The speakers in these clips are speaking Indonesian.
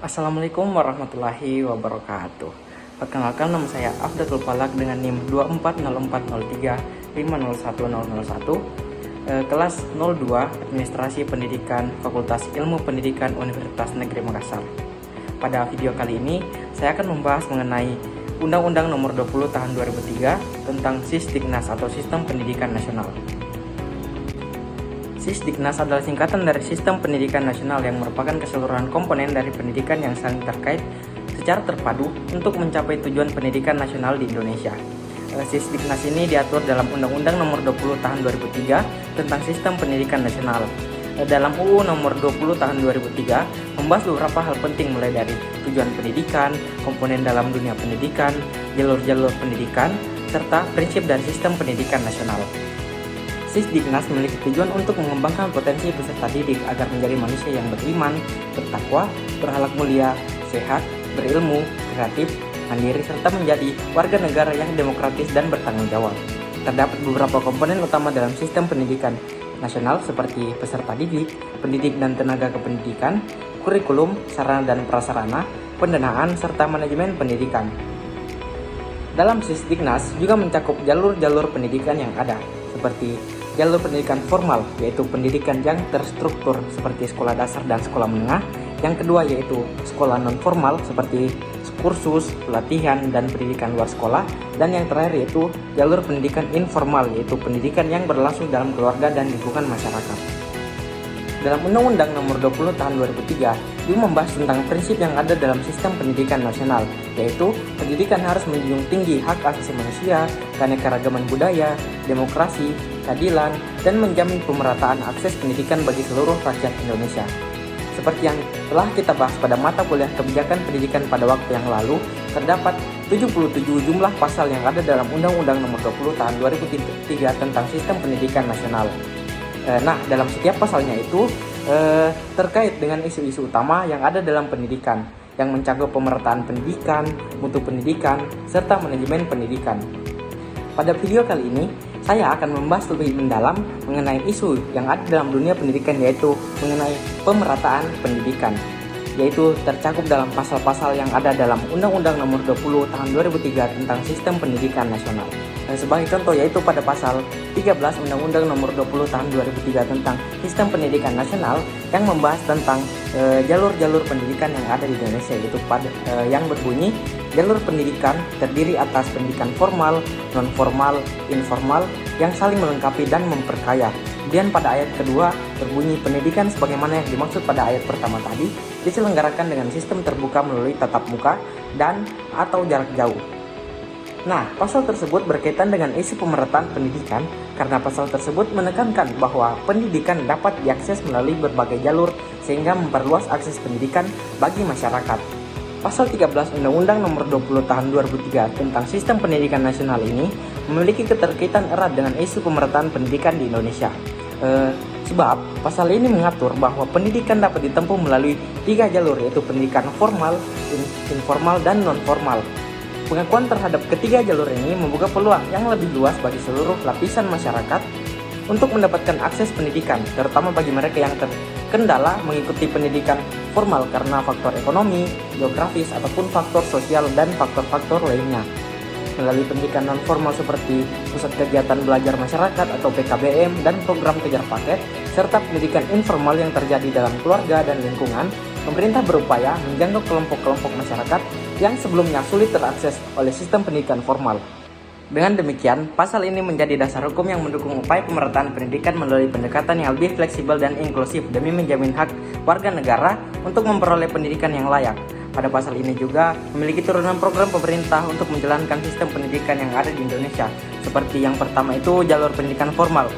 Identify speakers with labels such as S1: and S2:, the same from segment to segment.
S1: Assalamualaikum warahmatullahi wabarakatuh. Perkenalkan, nama saya Afdatul Falak dengan NIM 24043501001, kelas 02 Administrasi Pendidikan Fakultas Ilmu Pendidikan Universitas Negeri Makassar. Pada video kali ini, saya akan membahas mengenai Undang-Undang Nomor 20 Tahun 2003 tentang Sisdiknas atau Sistem Pendidikan Nasional. Sisdiknas adalah singkatan dari Sistem Pendidikan Nasional yang merupakan keseluruhan komponen dari pendidikan yang saling terkait secara terpadu untuk mencapai tujuan pendidikan nasional di Indonesia. Sisdiknas ini diatur dalam Undang-Undang Nomor 20 Tahun 2003 tentang Sistem Pendidikan Nasional. Dalam UU Nomor 20 Tahun 2003 membahas beberapa hal penting mulai dari tujuan pendidikan, komponen dalam dunia pendidikan, jalur-jalur pendidikan, serta prinsip dari sistem pendidikan nasional. Sisdiknas memiliki tujuan untuk mengembangkan potensi peserta didik agar menjadi manusia yang beriman, bertakwa, berakhlak mulia, sehat, berilmu, kreatif, mandiri, serta menjadi warga negara yang demokratis dan bertanggung jawab. Terdapat beberapa komponen utama dalam sistem pendidikan nasional seperti peserta didik, pendidik dan tenaga kependidikan, kurikulum, sarana dan prasarana, pendanaan, serta manajemen pendidikan. Dalam Sisdiknas juga mencakup jalur-jalur pendidikan yang ada, seperti jalur pendidikan formal, yaitu pendidikan yang terstruktur seperti sekolah dasar dan sekolah menengah. Yang kedua yaitu sekolah non-formal seperti kursus, pelatihan, dan pendidikan luar sekolah. Dan yang terakhir yaitu jalur pendidikan informal, yaitu pendidikan yang berlangsung dalam keluarga dan lingkungan masyarakat. Dalam Undang-Undang Nomor 20 Tahun 2003 juga membahas tentang prinsip yang ada dalam sistem pendidikan nasional, yaitu pendidikan harus menjunjung tinggi hak asasi manusia, keanekaragaman budaya, demokrasi, keadilan, dan menjamin pemerataan akses pendidikan bagi seluruh rakyat Indonesia. Seperti yang telah kita bahas pada mata kuliah kebijakan pendidikan pada waktu yang lalu, terdapat 77 jumlah pasal yang ada dalam Undang-Undang Nomor 20 Tahun 2003 tentang Sistem Pendidikan Nasional. Nah, dalam setiap pasalnya itu terkait dengan isu-isu utama yang ada dalam pendidikan, yang mencakup pemerataan pendidikan, mutu pendidikan, serta manajemen pendidikan. Pada video kali ini, saya akan membahas lebih mendalam mengenai isu yang ada dalam dunia pendidikan, yaitu mengenai pemerataan pendidikan, yaitu tercakup dalam pasal-pasal yang ada dalam Undang-Undang Nomor 20 Tahun 2003 tentang Sistem Pendidikan Nasional. Dan sebagai contoh yaitu pada pasal 13 Undang-Undang Nomor 20 Tahun 2003 tentang Sistem Pendidikan Nasional yang membahas tentang jalur-jalur pendidikan yang ada di Indonesia, yaitu yang berbunyi jalur pendidikan terdiri atas pendidikan formal, non-formal, informal yang saling melengkapi dan memperkaya. Kemudian pada ayat kedua berbunyi pendidikan sebagaimana yang dimaksud pada ayat pertama tadi diselenggarakan dengan sistem terbuka melalui tatap muka dan atau jarak jauh. Nah, pasal tersebut berkaitan dengan isu pemerataan pendidikan karena pasal tersebut menekankan bahwa pendidikan dapat diakses melalui berbagai jalur sehingga memperluas akses pendidikan bagi masyarakat. Pasal 13 Undang-Undang Nomor 20 Tahun 2003 tentang Sistem Pendidikan Nasional ini memiliki keterkaitan erat dengan isu pemerataan pendidikan di Indonesia. Sebab pasal ini mengatur bahwa pendidikan dapat ditempuh melalui 3 jalur, yaitu pendidikan formal, informal, dan non-formal. Pengakuan terhadap ketiga jalur ini membuka peluang yang lebih luas bagi seluruh lapisan masyarakat untuk mendapatkan akses pendidikan, terutama bagi mereka yang terkendala mengikuti pendidikan formal karena faktor ekonomi, geografis, ataupun faktor sosial dan faktor-faktor lainnya. Melalui pendidikan non-formal seperti pusat kegiatan belajar masyarakat atau PKBM dan program kejar paket, serta pendidikan informal yang terjadi dalam keluarga dan lingkungan, pemerintah berupaya menjangkau kelompok-kelompok masyarakat yang sebelumnya sulit terakses oleh sistem pendidikan formal. Dengan demikian, pasal ini menjadi dasar hukum yang mendukung upaya pemerataan pendidikan melalui pendekatan yang lebih fleksibel dan inklusif demi menjamin hak warga negara untuk memperoleh pendidikan yang layak. Pada pasal ini juga memiliki turunan program pemerintah untuk menjalankan sistem pendidikan yang ada di Indonesia. Seperti yang pertama itu jalur pendidikan formal,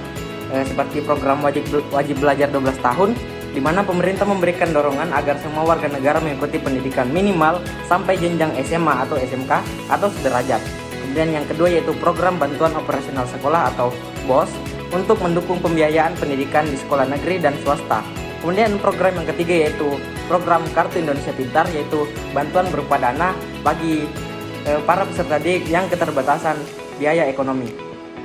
S1: seperti program wajib belajar 12 tahun, di mana pemerintah memberikan dorongan agar semua warga negara mengikuti pendidikan minimal sampai jenjang SMA atau SMK atau sederajat. Kemudian yang kedua yaitu program bantuan operasional sekolah atau BOS untuk mendukung pembiayaan pendidikan di sekolah negeri dan swasta. Kemudian program yang ketiga yaitu program Kartu Indonesia Pintar, yaitu bantuan berupa dana bagi para peserta didik yang keterbatasan biaya ekonomi.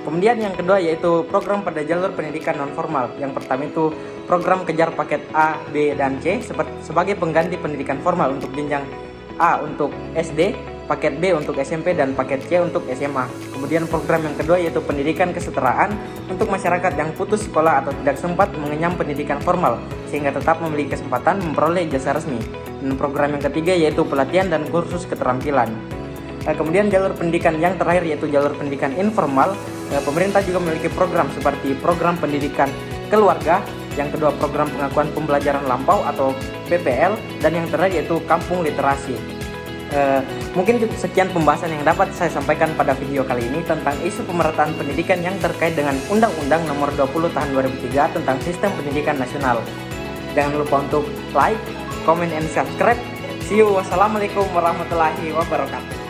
S1: Kemudian yang kedua yaitu program pada jalur pendidikan non formal. Yang pertama itu program kejar paket A, B, dan C sebagai pengganti pendidikan formal untuk jenjang A untuk SD, paket B untuk SMP, dan paket C untuk SMA. Kemudian program yang kedua yaitu pendidikan kesetaraan untuk masyarakat yang putus sekolah atau tidak sempat mengenyam pendidikan formal sehingga tetap memiliki kesempatan memperoleh ijazah resmi. Dan program yang ketiga yaitu pelatihan dan kursus keterampilan. Kemudian jalur pendidikan yang terakhir yaitu jalur pendidikan informal. Pemerintah juga memiliki program seperti program pendidikan keluarga, yang kedua program pengakuan pembelajaran lampau atau PPL, dan yang terakhir yaitu kampung literasi. Mungkin sekian pembahasan yang dapat saya sampaikan pada video kali ini tentang isu pemerataan pendidikan yang terkait dengan Undang-Undang Nomor 20 Tahun 2003 tentang Sistem Pendidikan Nasional. Jangan lupa untuk like, comment, and subscribe. See you. Wassalamualaikum warahmatullahi wabarakatuh.